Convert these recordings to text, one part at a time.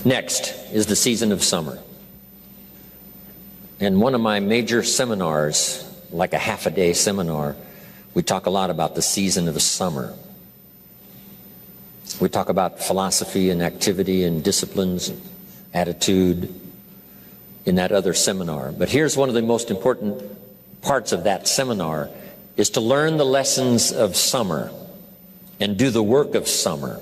Next is the season of summer. In one of my major seminars, like a half-a-day seminar, we talk a lot about the season of summer. We talk about philosophy and activity and disciplines, and attitude in that other seminar. But here's one of the most important parts of that seminar, is to learn the lessons of summer and do the work of summer.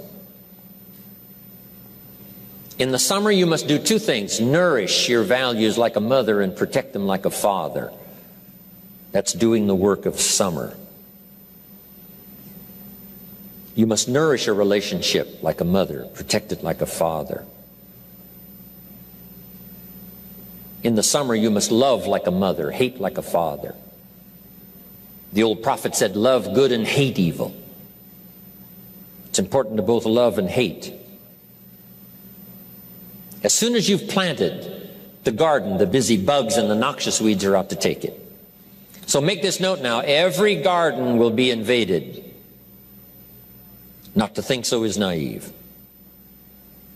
In the summer, you must do two things: nourish your values like a mother and protect them like a father. That's doing the work of summer. You must nourish a relationship like a mother, protect it like a father. In the summer, you must love like a mother, hate like a father. The old prophet said, love good and hate evil. It's important to both love and hate. As soon as you've planted the garden, the busy bugs and the noxious weeds are out to take it. So make this note now: every garden will be invaded. Not to think so is naive.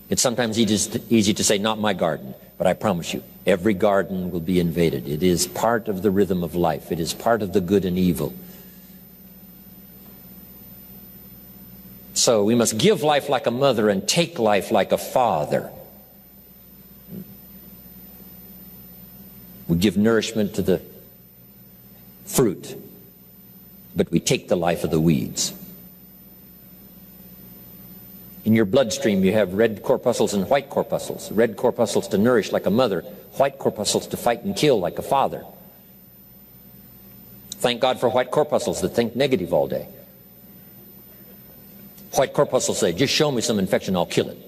It's sometimes easy to say, not my garden, but I promise you, every garden will be invaded. It is part of the rhythm of life. It is part of the good and evil. So we must give life like a mother and take life like a father. We give nourishment to the fruit, but we take the life of the weeds. In your bloodstream, you have red corpuscles and white corpuscles. Red corpuscles to nourish like a mother, white corpuscles to fight and kill like a father. Thank God for white corpuscles that think negative all day. White corpuscles say, just show me some infection, I'll kill it.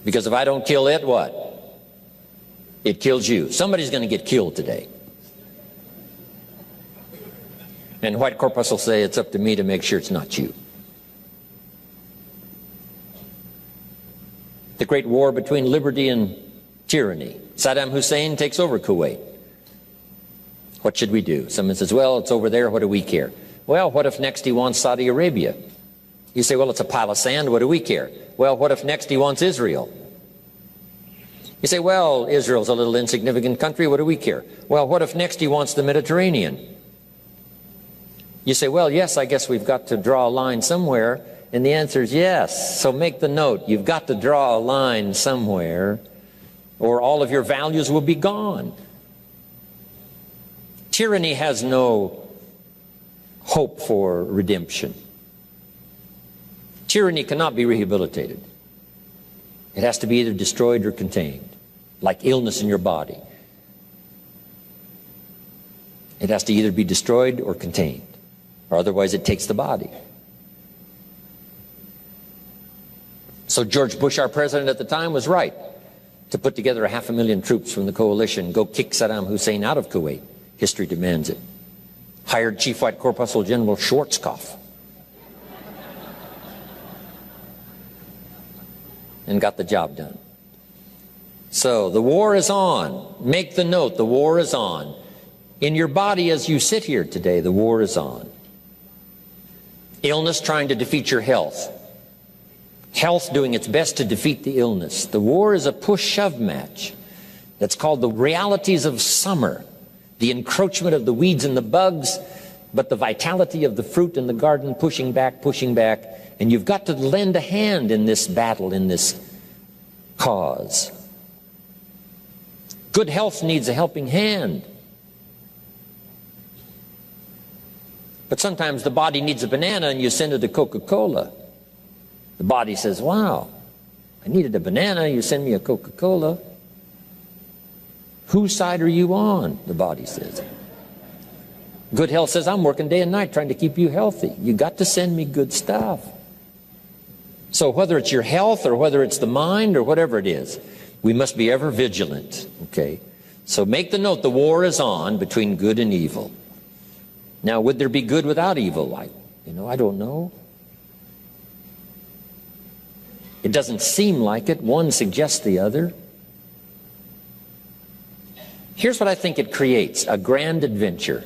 Because if I don't kill it, what? It kills you. Somebody's going to get killed today. And white corpuscles say, it's up to me to make sure it's not you. The great war between liberty and tyranny. Saddam Hussein takes over Kuwait. What should we do? Someone says, well, it's over there, what do we care? Well, what if next he wants Saudi Arabia? You say, well, it's a pile of sand, what do we care? Well, what if next he wants Israel? You say, well, Israel's a little insignificant country, what do we care? Well, what if next he wants the Mediterranean? You say, well, yes, I guess we've got to draw a line somewhere. And the answer is yes. So make the note, you've got to draw a line somewhere, or all of your values will be gone. Tyranny has no hope for redemption. Tyranny cannot be rehabilitated. It has to be either destroyed or contained, like illness in your body. It has to either be destroyed or contained, or otherwise it takes the body. So George Bush, our president at the time, was right to put together 500,000 troops from the coalition, go kick Saddam Hussein out of Kuwait. History demands it. Hired Chief White Corpuscle General Schwarzkopf. And got the job done. So the war is on. Make the note, the war is on. In your body as you sit here today, the war is on. Illness trying to defeat your health. Health doing its best to defeat the illness. The war is a push-shove match. That's called the realities of summer. The encroachment of the weeds and the bugs, but the vitality of the fruit in the garden pushing back, and you've got to lend a hand in this battle, in this cause. Good health needs a helping hand. But sometimes the body needs a banana and you send it to Coca-Cola. The body says, wow, I needed a banana, you send me a Coca-Cola. Whose side are you on? The body says. Good health says, I'm working day and night trying to keep you healthy. You got to send me good stuff. So whether it's your health or whether it's the mind or whatever it is, we must be ever vigilant, okay? So make the note, the war is on between good and evil. Now, would there be good without evil? I don't know. It doesn't seem like it. One suggests the other. Here's what I think it creates, a grand adventure.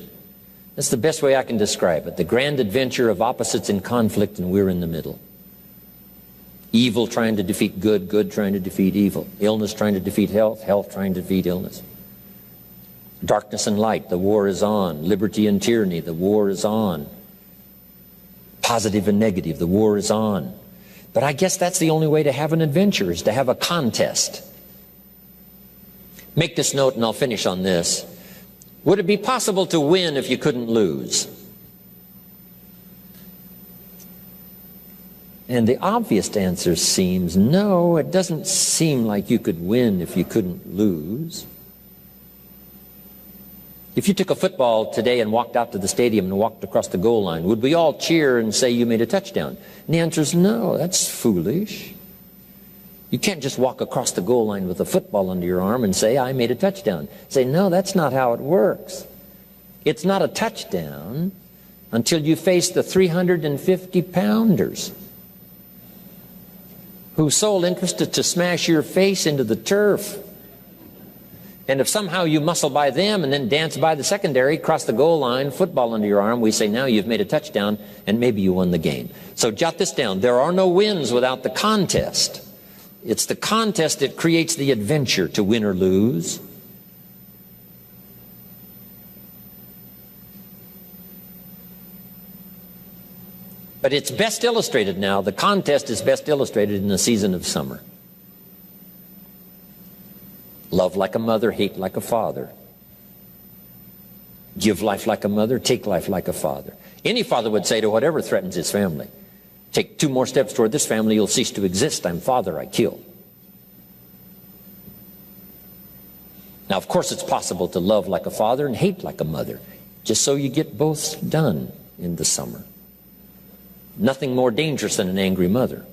That's the best way I can describe it. The grand adventure of opposites in conflict, and we're in the middle. Evil trying to defeat good, good trying to defeat evil. Illness trying to defeat health, health trying to defeat illness. Darkness and light, the war is on. Liberty and tyranny, the war is on. Positive and negative, the war is on. But I guess that's the only way to have an adventure, is to have a contest. Make this note and I'll finish on this. Would it be possible to win if you couldn't lose? And the obvious answer seems no, it doesn't seem like you could win if you couldn't lose. If you took a football today and walked out to the stadium and walked across the goal line, would we all cheer and say you made a touchdown? And the answer is no, that's foolish. You can't just walk across the goal line with a football under your arm and say, I made a touchdown. Say, no, that's not how it works. It's not a touchdown until you face the 350-pounders whose sole interest is to smash your face into the turf. And if somehow you muscle by them and then dance by the secondary, cross the goal line, football under your arm, we say now you've made a touchdown and maybe you won the game. So jot this down. There are no wins without the contest. It's the contest that creates the adventure to win or lose. But it's best illustrated now, the contest is best illustrated in the season of summer. Love like a mother, hate like a father. Give life like a mother, take life like a father. Any father would say to whatever threatens his family, take 2 more steps toward this family, you'll cease to exist. I'm father, I kill. Now, of course, it's possible to love like a father and hate like a mother, just so you get both done in the summer. Nothing more dangerous than an angry mother,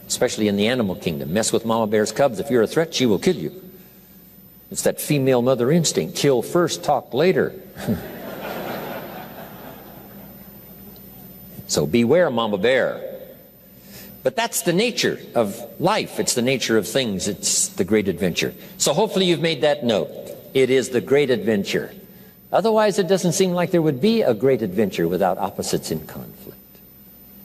especially in the animal kingdom. Mess with mama bear's cubs. If you're a threat, she will kill you. It's that female mother instinct. Kill first, talk later. So beware, mama bear. But that's the nature of life. It's the nature of things. It's the great adventure. So hopefully you've made that note. It is the great adventure. Otherwise, it doesn't seem like there would be a great adventure without opposites in conflict.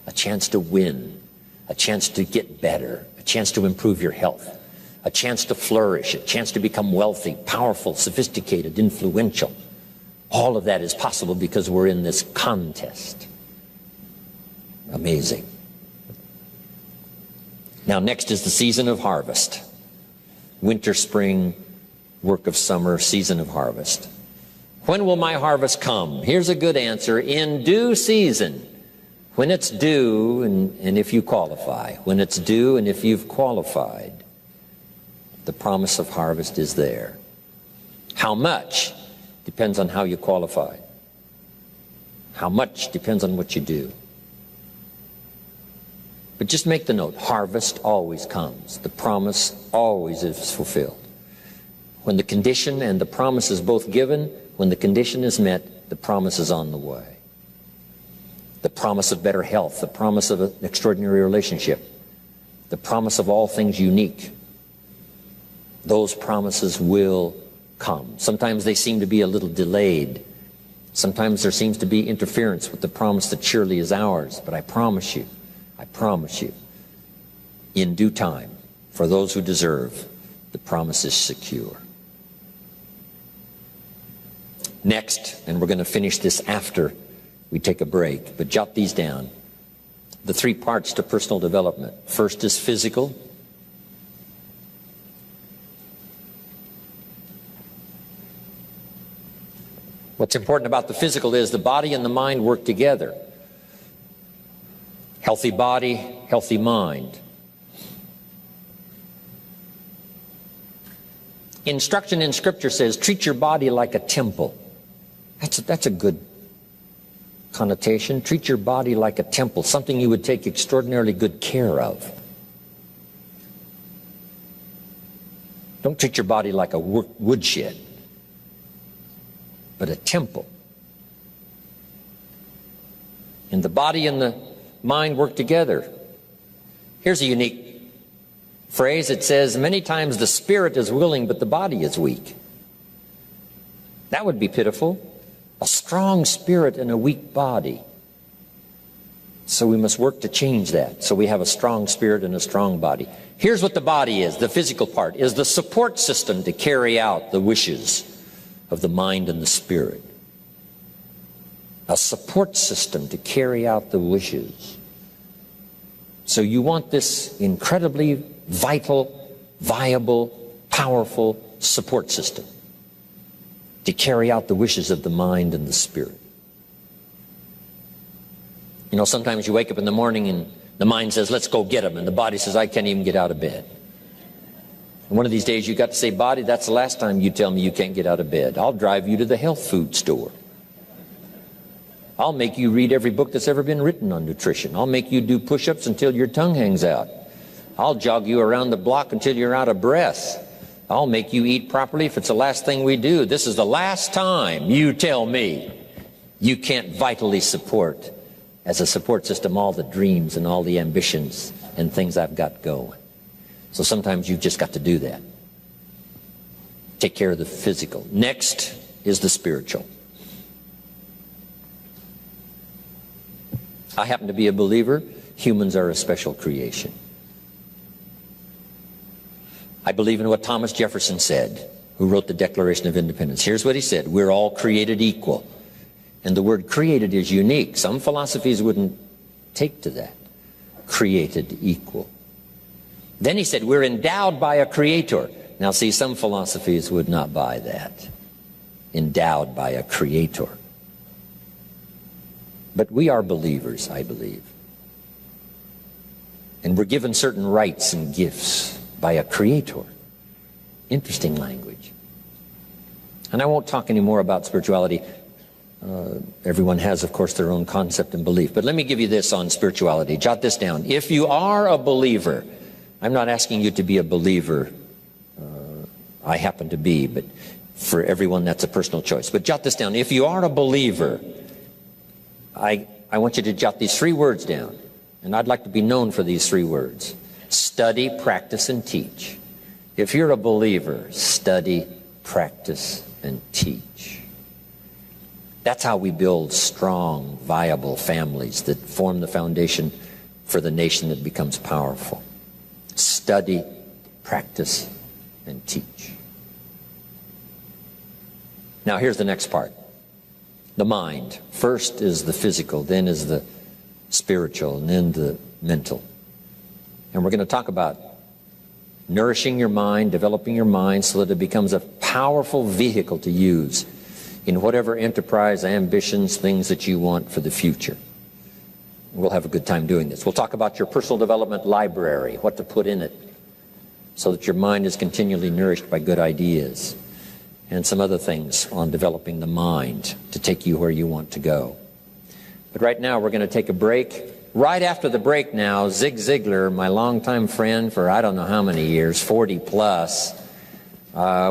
A chance to win, a chance to get better, a chance to improve your health, a chance to flourish, a chance to become wealthy, powerful, sophisticated, influential. All of that is possible because we're in this contest. Amazing. Now, next is the season of harvest. Winter, spring, work of summer, season of harvest. When will my harvest come? Here's a good answer. In due season. When it's due and if you qualify. When it's due and if you've qualified. The promise of harvest is there. How much depends on how you qualify. How much depends on what you do. But just make the note, harvest always comes. The promise always is fulfilled. When the condition and the promise is both given, when the condition is met, the promise is on the way. The promise of better health, the promise of an extraordinary relationship, the promise of all things unique. Those promises will come. Sometimes they seem to be a little delayed. Sometimes there seems to be interference with the promise that surely is ours. But I promise you, in due time, for those who deserve, the promise is secure. Next, and we're going to finish this after we take a break, but jot these down. The 3 parts to personal development. First is physical. What's important about the physical is the body and the mind work together. Healthy body, healthy mind. Instruction in Scripture says, treat your body like a temple. That's a good connotation. Treat your body like a temple, something you would take extraordinarily good care of. Don't treat your body like a woodshed, but a temple. And the body and the mind work together. Here's a unique phrase. It says, many times the spirit is willing, but the body is weak. That would be pitiful. A strong spirit and a weak body. So we must work to change that, so we have a strong spirit and a strong body. Here's what the body is, the physical part, is the support system to carry out the wishes of the mind and the spirit. A support system to carry out the wishes. So you want this incredibly vital, viable, powerful support system to carry out the wishes of the mind and the spirit. You know, sometimes you wake up in the morning and the mind says, let's go get them, and the body says, I can't even get out of bed. And one of these days you got to say, body, that's the last time you tell me you can't get out of bed. I'll drive you to the health food store. I'll make you read every book that's ever been written on nutrition. I'll make you do push-ups until your tongue hangs out. I'll jog you around the block until you're out of breath. I'll make you eat properly if it's the last thing we do. This is the last time you tell me you can't vitally support, as a support system, all the dreams and all the ambitions and things I've got going. So sometimes you've just got to do that. Take care of the physical. Next is the spiritual. I happen to be a believer. Humans are a special creation. I believe in what Thomas Jefferson said, who wrote the Declaration of Independence. Here's what he said: we're all created equal. And the word created is unique. Some philosophies wouldn't take to that. Created equal. Then he said we're endowed by a creator. Now see, some philosophies would not buy that. Endowed by a creator. But we are believers, I believe. And we're given certain rights and gifts by a creator. Interesting language. And I won't talk any more about spirituality. Everyone has, of course, their own concept and belief. But let me give you this on spirituality. Jot this down. If you are a believer, I'm not asking you to be a believer. I happen to be, but for everyone that's a personal choice. But jot this down. If you are a believer, I want you to jot these 3 words down. And I'd like to be known for these 3 words. Study, practice, and teach. If you're a believer, study, practice, and teach. That's how we build strong, viable families that form the foundation for the nation that becomes powerful. Study, practice, and teach. Now here's the next part. The mind. First is the physical, then is the spiritual, and then the mental. And we're going to talk about nourishing your mind, developing your mind so that it becomes a powerful vehicle to use in whatever enterprise, ambitions, things that you want for the future. We'll have a good time doing this. We'll talk about your personal development library, what to put in it so that your mind is continually nourished by good ideas, and some other things on developing the mind to take you where you want to go. But right now we're going to take a break. Right after the break now, Zig Ziglar, my longtime friend for I don't know how many years, 40 plus,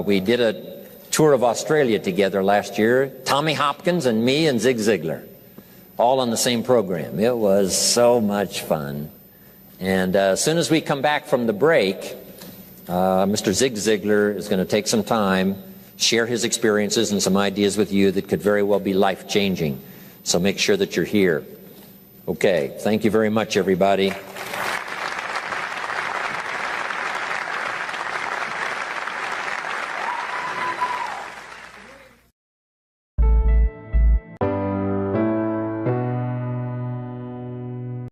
we did a tour of Australia together last year, Tommy Hopkins and me and Zig Ziglar, all on the same program. It was so much fun. And as soon as we come back from the break, Mr. Zig Ziglar is going to take some time, share his experiences and some ideas with you that could very well be life-changing. So make sure that you're here. Okay, thank you very much, everybody.